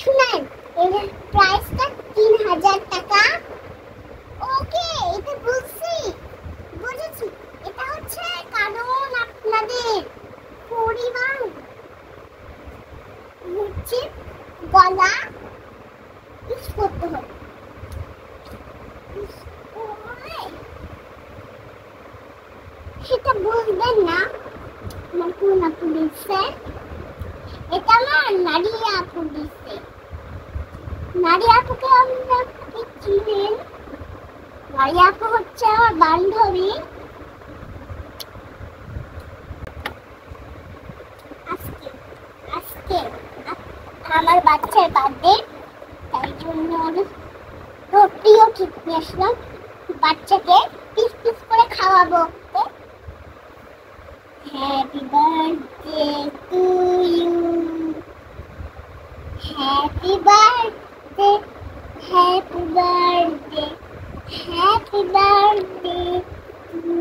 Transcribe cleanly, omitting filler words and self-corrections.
শুনেন, এর প্রাইসটা ৩,০০০ টাকা। ওকে, এটা বুঝেছি। এটা হচ্ছে কারণ আপনাদের পরিমাণ হচ্ছে গলা ইউজ করতে হবে। সেটা বুঝবেন না। আমার কোন আপু দিচ্ছে? এটা আমার নারিয়া আপু দিচ্ছে। নারিয়া আপুকে আপনি চিনেন? নারিয়া আপু হচ্ছে আমার বান্ধবী। আজকে আজকে আমার বাচ্চার বার্থডে, তাই জন্য প্রিয় কেক নিয়ে আসলাম। বাচ্চাকে পিস পিস করে খাওয়াবো। Happy birthday to you, happy birthday, happy birthday, happy birthday two